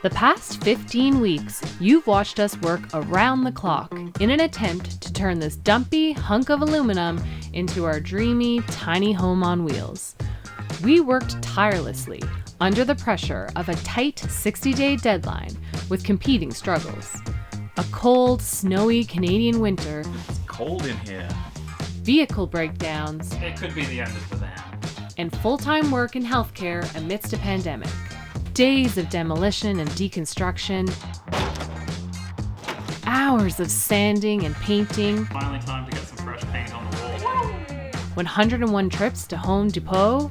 The past 15 weeks, you've watched us work around the clock in an attempt to turn this dumpy hunk of aluminum into our dreamy, tiny home on wheels. We worked tirelessly under the pressure of a tight 60-day deadline with competing struggles. A cold, snowy Canadian winter. It's cold in here. Vehicle breakdowns. It could be the end of the van. And full-time work in healthcare amidst a pandemic. Days of demolition and deconstruction. Hours of sanding and painting. Finally time to get some fresh paint on the wall. 101 trips to Home Depot.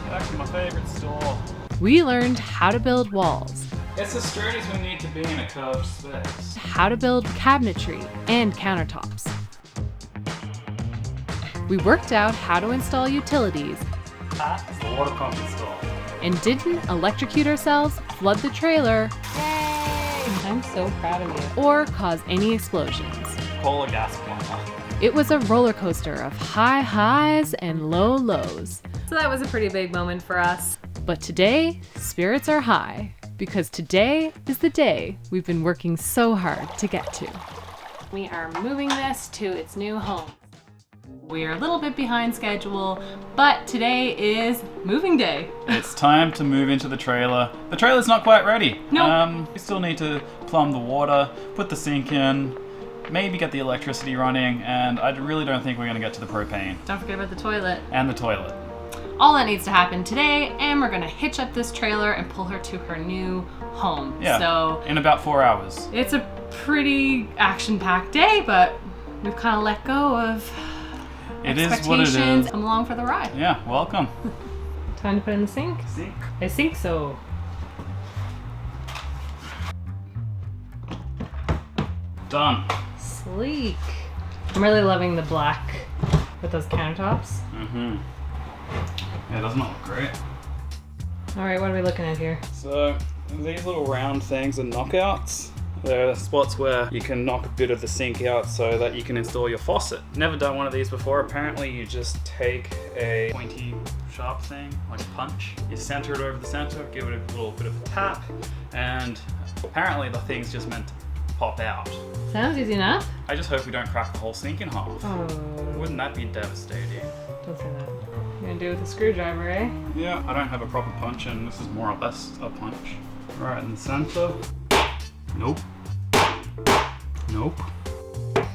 Back to my favorite store. We learned how to build walls. It's as straight as we need to be in a curved space. How to build cabinetry and countertops. We worked out how to install utilities. That is the water pump installed. And didn't electrocute ourselves, flood the trailer. Yay! I'm so proud of you. Or cause any explosions. Call a gas plumber. It was a roller coaster of high highs and low lows. So that was a pretty big moment for us. But today, spirits are high, because today is the day we've been working so hard to get to. We are moving this to its new home. We are a little bit behind schedule, but today is moving day. It's time to move into the trailer. The trailer's not quite ready. Nope. We still need to plumb the water, put the sink in, maybe get the electricity running, and I really don't think we're going to get to the propane. Don't forget about the toilet. And the toilet. All that needs to happen today, and we're gonna hitch up this trailer and pull her to her new home. Yeah, so in about 4 hours. It's a pretty action-packed day, but we've kind of let go of It is expectations. what it is. Come along for the ride. Yeah, welcome. Time to put in the sink? Sink. I think so. Done. Sleek. I'm really loving the black with those countertops. Mm-hmm. Yeah, doesn't it look great? All right, what are we looking at here? So, these little round things are knockouts. They're spots where you can knock a bit of the sink out so that you can install your faucet. Never done one of these before. Apparently you just take a pointy sharp thing, like a punch. You center it over the center, give it a little bit of a tap, and apparently the thing's just meant to pop out. Sounds easy enough. I just hope we don't crack the whole sink in half. Oh. Wouldn't that be devastating? Don't say that. You're gonna do it with a screwdriver, eh? Yeah, I don't have a proper punch, and this is more or less a punch. Right in the center. Nope. Nope. Okay,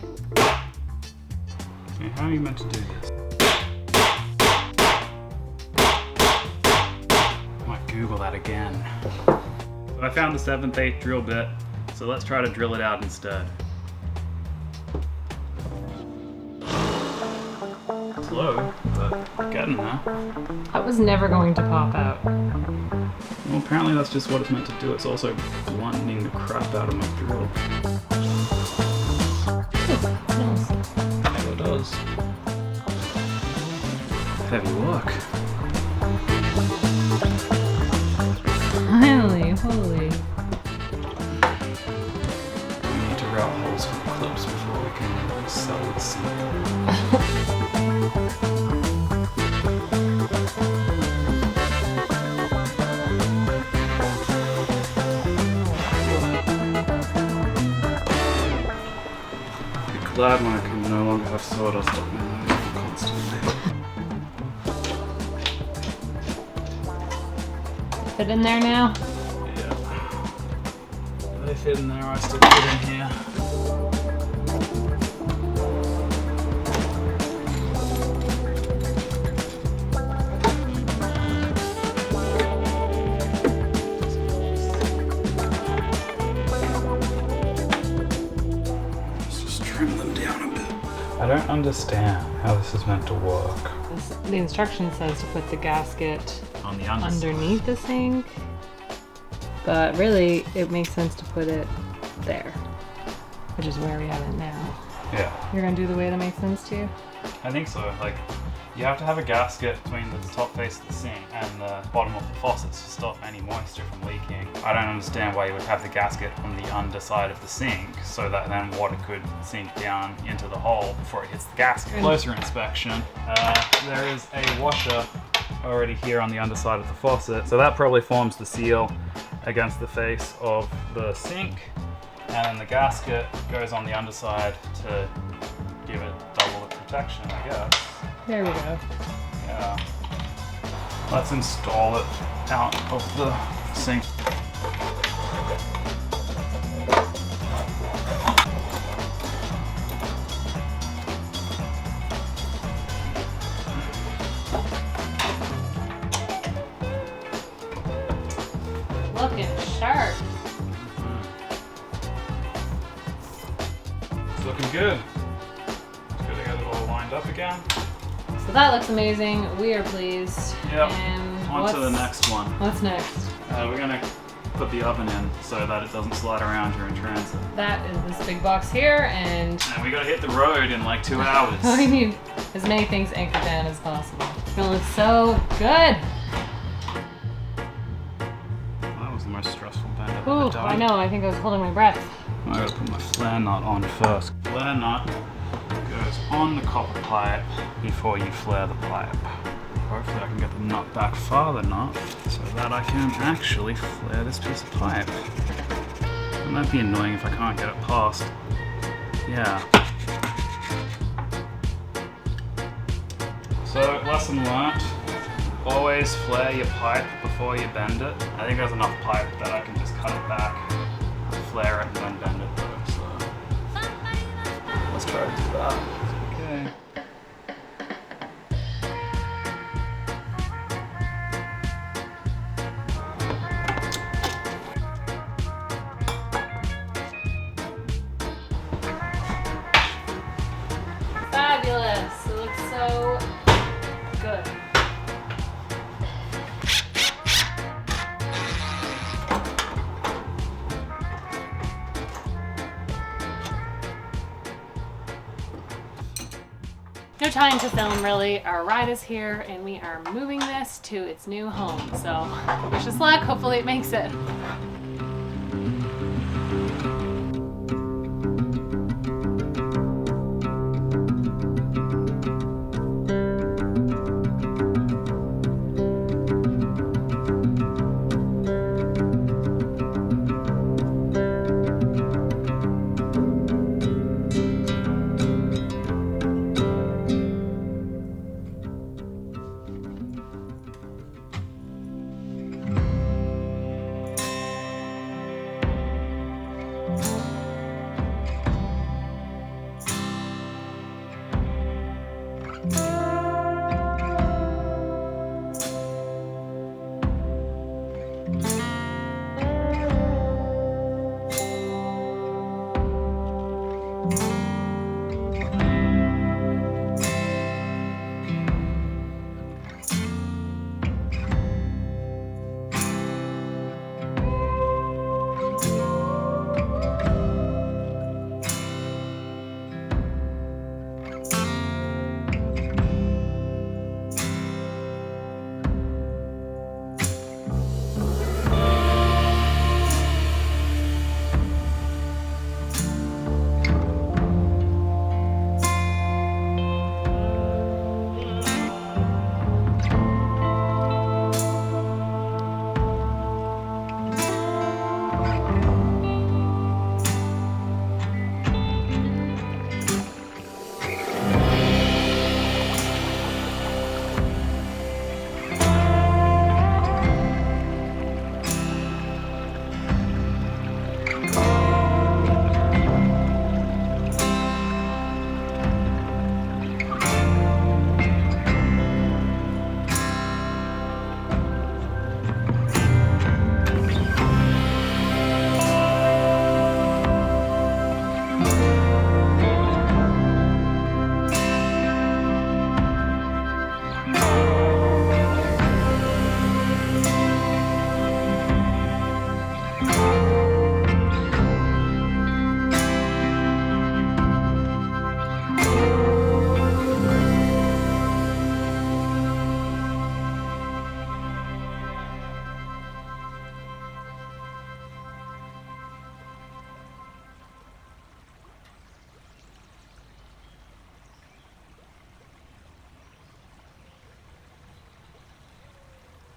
how are you meant to do this? I might Google that again. But I found the 7/8 drill bit, so let's try to drill it out instead. Slow, but getting there. That was never going to pop out. Well, apparently that's just what it's meant to do. It's also blunting the crap out of my drill. Yeah, it does. Heavy work. Finally, holy. We need to route holes for the clips before we can sell the sink. Glad when I can no longer have sawdust on my knife constantly. Fit in there now? Yeah. They fit in there, I still fit in here. I don't understand how this is meant to work. The instruction says to put the gasket On the underside. underneath the sink, but really it makes sense to put it there, which is where we have it now. Yeah, You're gonna do the way that makes sense to you? I think so. Like, you have to have a gasket between the top face of the sink and the bottom of the faucets to stop any moisture from leaking. I don't understand why you would have the gasket on the underside of the sink so that then water could sink down into the hole before it hits the gasket. Closer inspection, there is a washer already here on the underside of the faucet. So that probably forms the seal against the face of the sink. And then the gasket goes on the underside to give it double the protection, I guess. There we go. Yeah. Let's install it out of the sink. Looking sharp. It's looking good. It's good to get it all lined up again. So that looks amazing. We are pleased. Yep. And on to the next one. What's next? We're gonna put the oven in so that it doesn't slide around during transit. That is this big box here, and we gotta hit the road in like 2 hours. we need as many things anchored down as possible. It's gonna look so good. That was the most stressful bend I've Ooh, ever done. I know. I think I was holding my breath. I gotta put my flare nut on first. Flare nut goes on the copper pipe before you flare the pipe. Hopefully I can get the nut back far enough so that I can actually flare this piece of pipe. It might be annoying if I can't get it past. Yeah. So, lesson learnt. Always flare your pipe before you bend it. I think there's enough pipe that I can just cut it back, flare it, and then bend it though. So, let's try to do that. Okay. Fabulous. It looks so good. No time to film really. Our ride is here and we are moving this to its new home. So wish us luck. Hopefully it makes it.